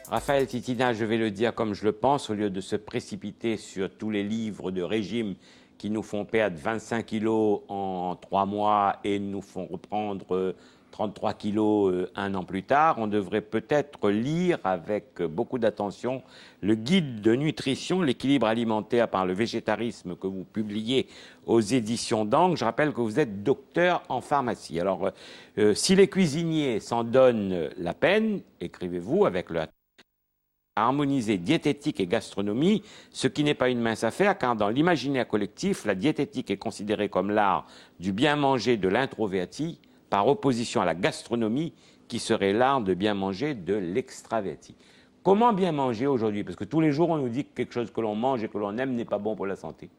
Raphaël Titina, je vais le dire comme je le pense, au lieu de se précipiter sur tous les livres de régime qui nous font perdre 25 kilos en 3 mois et nous font reprendre 33 kilos un an plus tard, on devrait peut-être lire avec beaucoup d'attention le guide de nutrition, l'équilibre alimentaire par le végétarisme que vous publiez aux éditions d'Angle. Je rappelle que vous êtes docteur en pharmacie. Alors, si les cuisiniers s'en donnent la peine, écrivez-vous avec le à harmoniser diététique et gastronomie, ce qui n'est pas une mince affaire, car dans l'imaginaire collectif, la diététique est considérée comme l'art du bien manger de l'introverti, par opposition à la gastronomie, qui serait l'art de bien manger de l'extraverti. Comment bien manger aujourd'hui? Parce que tous les jours, on nous dit que quelque chose que l'on mange et que l'on aime n'est pas bon pour la santé.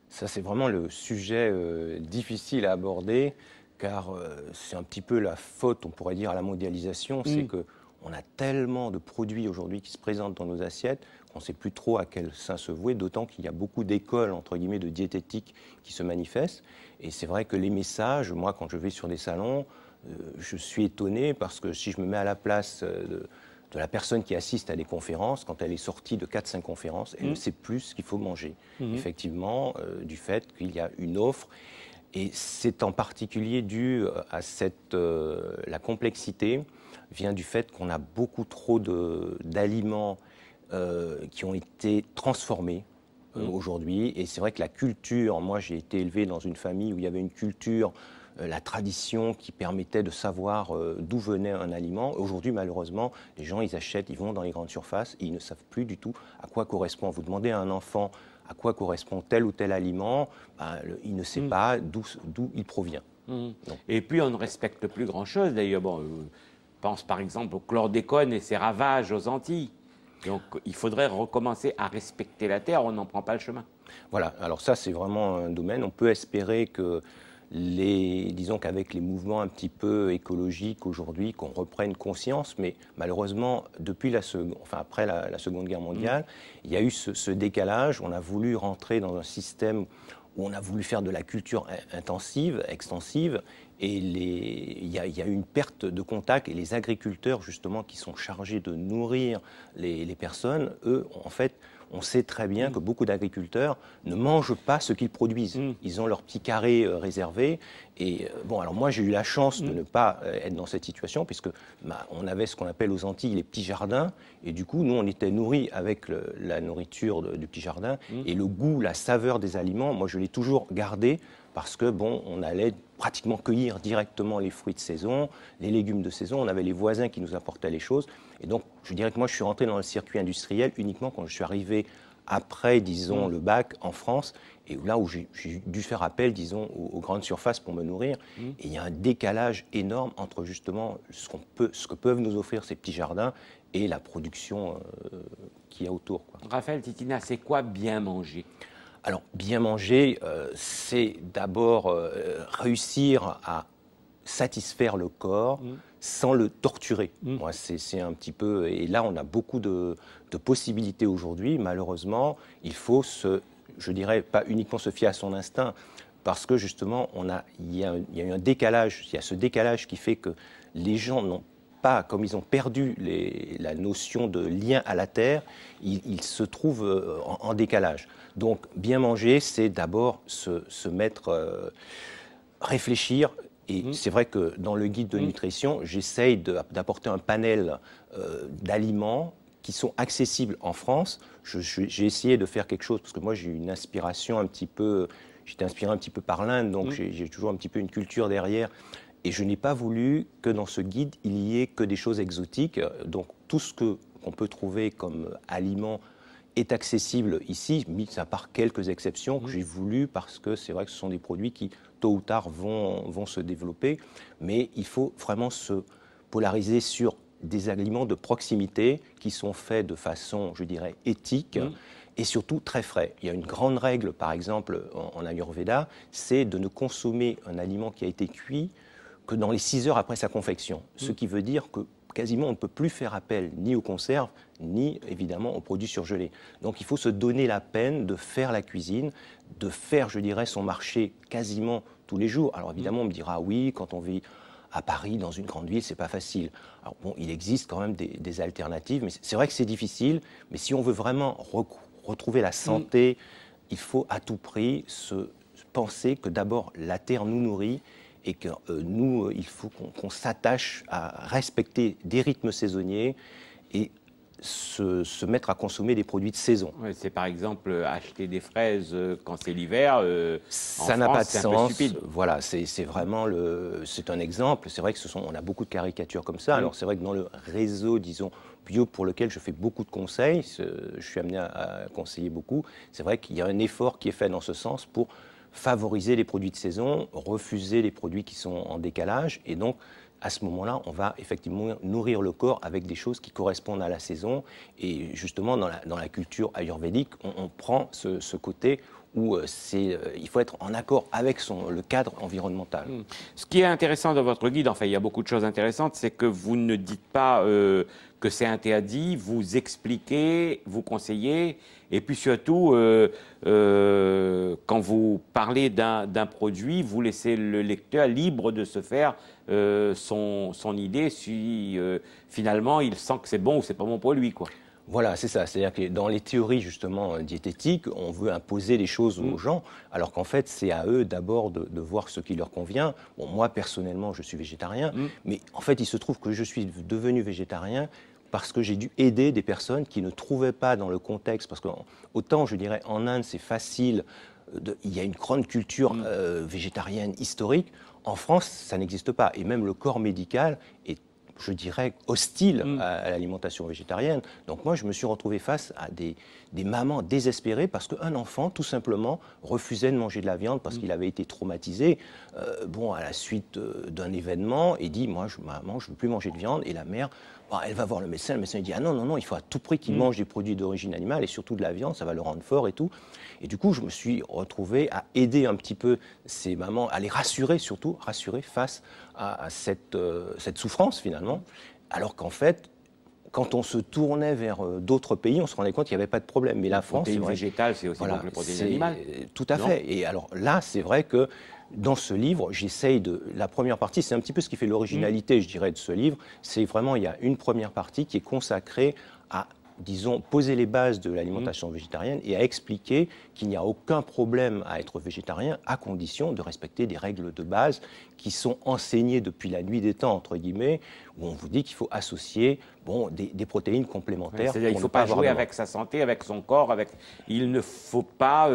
Ça, c'est vraiment le sujet difficile à aborder, car c'est un petit peu la faute, on pourrait dire, à la mondialisation, c'est que on a tellement de produits aujourd'hui qui se présentent dans nos assiettes qu'on ne sait plus trop à quel sein se vouer, d'autant qu'il y a beaucoup d'écoles, entre guillemets, de diététique qui se manifestent. Et c'est vrai que les messages, moi, quand je vais sur des salons, je suis étonné parce que si je me mets à la place de la personne qui assiste à des conférences, quand elle est sortie de 4-5 conférences, elle ne sait plus ce qu'il faut manger. Effectivement, du fait qu'il y a une offre. Et c'est en particulier dû à la complexité vient du fait qu'on a beaucoup trop d'aliments qui ont été transformés aujourd'hui. Et c'est vrai que la culture, moi j'ai été élevé dans une famille où il y avait une culture, la tradition qui permettait de savoir d'où venait un aliment. Aujourd'hui, malheureusement, les gens, ils achètent, ils vont dans les grandes surfaces et ils ne savent plus du tout à quoi correspond. Vous demandez à un enfant à quoi correspond tel ou tel aliment, il ne sait pas d'où il provient. Et puis on ne respecte plus grand-chose d'ailleurs. Bon, pense par exemple au chlordécone et ses ravages aux Antilles. Donc il faudrait recommencer à respecter la terre, on n'en prend pas le chemin. Voilà, alors ça c'est vraiment un domaine, on peut espérer que disons qu'avec les mouvements un petit peu écologiques aujourd'hui, qu'on reprenne conscience, mais malheureusement, après la Seconde Guerre mondiale, il y a eu ce décalage, on a voulu rentrer dans un système où on a voulu faire de la culture intensive, extensive, et il y a eu une perte de contact, et les agriculteurs, justement, qui sont chargés de nourrir les personnes, eux, en fait, on sait très bien que beaucoup d'agriculteurs ne mangent pas ce qu'ils produisent. Ils ont leur petit carré réservé. Et bon, alors moi, j'ai eu la chance de ne pas être dans cette situation, puisque on avait ce qu'on appelle aux Antilles les petits jardins. Et du coup, nous, on était nourris avec la nourriture du petit jardin. Et le goût, la saveur des aliments, moi, je l'ai toujours gardé, parce que, bon, on allait pratiquement cueillir directement les fruits de saison, les légumes de saison. On avait les voisins qui nous apportaient les choses. Et donc, je dirais que moi, je suis rentré dans le circuit industriel uniquement quand je suis arrivé après, disons, le bac en France, et là où j'ai dû faire appel, disons, aux grandes surfaces pour me nourrir. Et il y a un décalage énorme entre, justement, ce que peuvent nous offrir ces petits jardins et la production qu'il y a autour, quoi. Raphaël Titina, c'est quoi bien manger ? Alors, bien manger, c'est d'abord réussir à satisfaire le corps sans le torturer. Moi, c'est un petit peu... Et là, on a beaucoup de possibilités aujourd'hui. Malheureusement, il faut je dirais, pas uniquement se fier à son instinct, parce que justement, il y a eu un décalage. Il y a ce décalage qui fait que les gens n'ont pas, comme ils ont perdu la notion de lien à la terre, ils se trouvent en décalage. Donc, bien manger, c'est d'abord se mettre, réfléchir. Et c'est vrai que dans le guide de nutrition, j'essaye d'apporter un panel d'aliments qui sont accessibles en France. J'ai essayé de faire quelque chose, parce que moi, j'ai eu une inspiration un petit peu... J'étais inspiré un petit peu par l'Inde, donc j'ai toujours un petit peu une culture derrière. Et je n'ai pas voulu que dans ce guide, il y ait que des choses exotiques. Donc, tout ce qu'on peut trouver comme aliments est accessible ici, mis à part quelques exceptions que j'ai voulu, parce que c'est vrai que ce sont des produits qui, tôt ou tard, vont se développer. Mais il faut vraiment se polariser sur des aliments de proximité qui sont faits de façon, je dirais, éthique et surtout très frais. Il y a une grande règle, par exemple, en Ayurveda, c'est de ne consommer un aliment qui a été cuit que dans les 6 heures après sa confection. Ce qui veut dire que quasiment on ne peut plus faire appel ni aux conserves, ni évidemment aux produits surgelés. Donc il faut se donner la peine de faire la cuisine, de faire, je dirais, son marché quasiment tous les jours. Alors évidemment, on me dira, oui, quand on vit à Paris, dans une grande ville, c'est pas facile. Alors bon, il existe quand même des alternatives, mais c'est vrai que c'est difficile. Mais si on veut vraiment retrouver la santé, il faut à tout prix se penser que d'abord la terre nous nourrit et que nous, il faut qu'on s'attache à respecter des rythmes saisonniers et se mettre à consommer des produits de saison. Ouais, c'est par exemple acheter des fraises quand c'est l'hiver. Ça n'a pas de sens. Voilà, c'est vraiment c'est un exemple. C'est vrai que on a beaucoup de caricatures comme ça. Alors c'est vrai que dans le réseau, disons, bio pour lequel je fais beaucoup de conseils, je suis amené à conseiller beaucoup, c'est vrai qu'il y a un effort qui est fait dans ce sens pour favoriser les produits de saison, refuser les produits qui sont en décalage. Et donc, à ce moment-là, on va effectivement nourrir le corps avec des choses qui correspondent à la saison. Et justement, dans la culture ayurvédique, on prend ce côté où il faut être en accord avec le cadre environnemental. Ce qui est intéressant dans votre guide, enfin il y a beaucoup de choses intéressantes, c'est que vous ne dites pas que c'est interdit, vous expliquez, vous conseillez, et puis surtout, quand vous parlez d'un produit, vous laissez le lecteur libre de se faire son idée si finalement il sent que c'est bon ou c'est pas bon pour lui, quoi. Voilà, c'est ça. C'est-à-dire que dans les théories justement diététiques, on veut imposer les choses aux gens, alors qu'en fait, c'est à eux d'abord de voir ce qui leur convient. Bon, moi, personnellement, je suis végétarien, mais en fait, il se trouve que je suis devenu végétarien parce que j'ai dû aider des personnes qui ne trouvaient pas dans le contexte, parce que autant, je dirais, en Inde, c'est facile, il y a une grande culture végétarienne historique. En France, ça n'existe pas. Et même le corps médical est, je dirais, hostile à l'alimentation végétarienne. Donc moi, je me suis retrouvé face à des mamans désespérées parce qu'un enfant, tout simplement, refusait de manger de la viande parce qu'il avait été traumatisé à la suite d'un événement et dit « Moi, maman, je ne veux plus manger de viande ». Et la mère, elle va voir le médecin lui dit « Ah non, non, non, il faut à tout prix qu'il mange des produits d'origine animale et surtout de la viande, ça va le rendre fort et tout ». Et du coup, je me suis retrouvé à aider un petit peu ces mamans, à les rassurer surtout, face à cette souffrance finalement, alors qu'en fait, quand on se tournait vers d'autres pays, on se rendait compte qu'il n'y avait pas de problème. Mais la France, c'est vrai. Végétale, c'est aussi bon que les protéines animales. Tout à fait. Et alors là, c'est vrai que dans ce livre, j'essaye la première partie, c'est un petit peu ce qui fait l'originalité, je dirais, de ce livre. C'est vraiment, il y a une première partie qui est consacrée à, disons, poser les bases de l'alimentation végétarienne et à expliquer qu'il n'y a aucun problème à être végétarien à condition de respecter des règles de base qui sont enseignées depuis la nuit des temps, entre guillemets, où on vous dit qu'il faut associer des protéines complémentaires. C'est-à-dire qu'il ne faut pas jouer avec sa santé, avec son corps, il ne faut pas,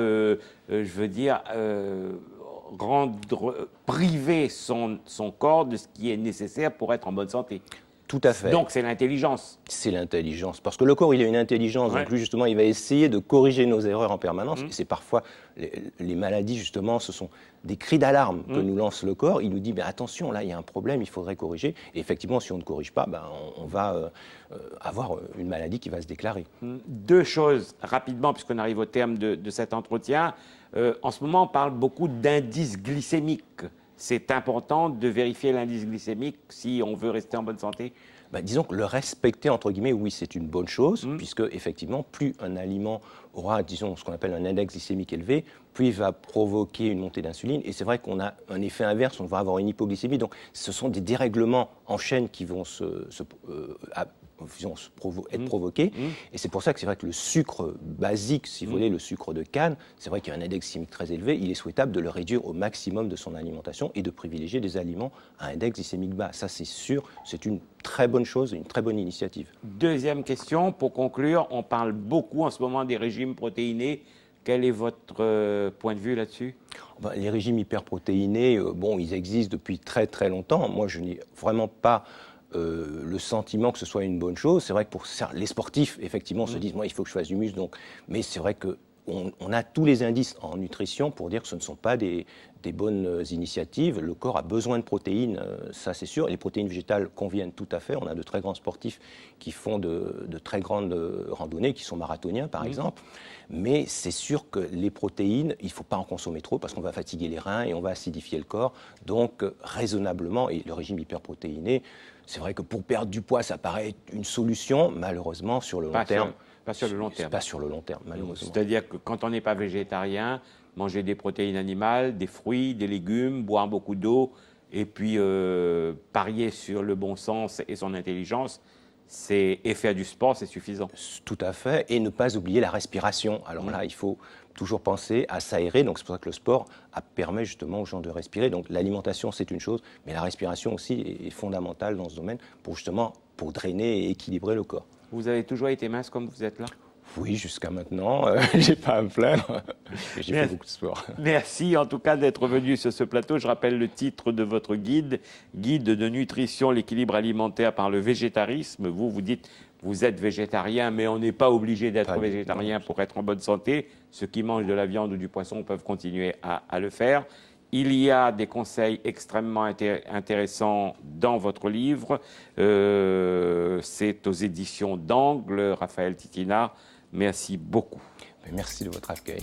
priver son corps de ce qui est nécessaire pour être en bonne santé. Tout à fait. Donc c'est l'intelligence. C'est l'intelligence. Parce que le corps, il a une intelligence. Donc lui, justement, il va essayer de corriger nos erreurs en permanence. Et c'est parfois, les maladies, justement, ce sont des cris d'alarme que nous lance le corps. Il nous dit, attention, là, il y a un problème, il faudrait corriger. Et effectivement, si on ne corrige pas, on va avoir une maladie qui va se déclarer. Deux choses, rapidement, puisqu'on arrive au terme de cet entretien. En ce moment, on parle beaucoup d'indice glycémique. C'est important de vérifier l'indice glycémique si on veut rester en bonne santé? Disons que le respecter, entre guillemets, oui, c'est une bonne chose, puisque effectivement, plus un aliment aura, disons, ce qu'on appelle un index glycémique élevé, plus il va provoquer une montée d'insuline. Et c'est vrai qu'on a un effet inverse, on va avoir une hypoglycémie. Donc, ce sont des dérèglements en chaîne qui vont être provoqués. Et c'est pour ça que c'est vrai que le sucre basique, si vous voulez, le sucre de canne, c'est vrai qu'il y a un index glycémique très élevé, il est souhaitable de le réduire au maximum de son alimentation et de privilégier des aliments à index glycémique bas. Ça, c'est sûr, c'est une très bonne chose, une très bonne initiative. Deuxième question, pour conclure, on parle beaucoup en ce moment des régimes protéinés. Quel est votre point de vue là-dessus? Les régimes hyperprotéinés, ils existent depuis très très longtemps. Moi, je n'ai vraiment pas le sentiment que ce soit une bonne chose. C'est vrai que pour les sportifs, effectivement, se disent, moi, il faut que je fasse du muscle. Mais c'est vrai que on a tous les indices en nutrition pour dire que ce ne sont pas des bonnes initiatives. Le corps a besoin de protéines, ça c'est sûr. Les protéines végétales conviennent tout à fait. On a de très grands sportifs qui font de très grandes randonnées, qui sont marathoniens par exemple. Mais c'est sûr que les protéines, il ne faut pas en consommer trop parce qu'on va fatiguer les reins et on va acidifier le corps. Donc raisonnablement, et le régime hyperprotéiné, c'est vrai que pour perdre du poids, ça paraît une solution. Malheureusement, sur le long terme, pas sur le long terme. Pas sur le long terme, malheureusement. C'est-à-dire que quand on n'est pas végétarien, manger des protéines animales, des fruits, des légumes, boire beaucoup d'eau, et puis parier sur le bon sens et son intelligence, et faire du sport, c'est suffisant. Tout à fait, et ne pas oublier la respiration. Alors là, il faut toujours penser à s'aérer, donc c'est pour ça que le sport permet justement aux gens de respirer. Donc l'alimentation, c'est une chose, mais la respiration aussi est fondamentale dans ce domaine pour drainer et équilibrer le corps. Vous avez toujours été mince comme vous êtes là ? Oui, jusqu'à maintenant, j'ai pas à me plaindre. J'ai fait beaucoup de sport. Merci en tout cas d'être venu sur ce plateau. Je rappelle le titre de votre guide, Guide de nutrition, l'équilibre alimentaire par le végétarisme. Vous dites, vous êtes végétarien, mais on n'est pas obligé d'être végétarien pour être en bonne santé. Ceux qui mangent de la viande ou du poisson peuvent continuer à le faire. Il y a des conseils extrêmement intéressants dans votre livre. C'est aux éditions d'Angle, Raphaël Titinard. Merci beaucoup. Merci de votre accueil.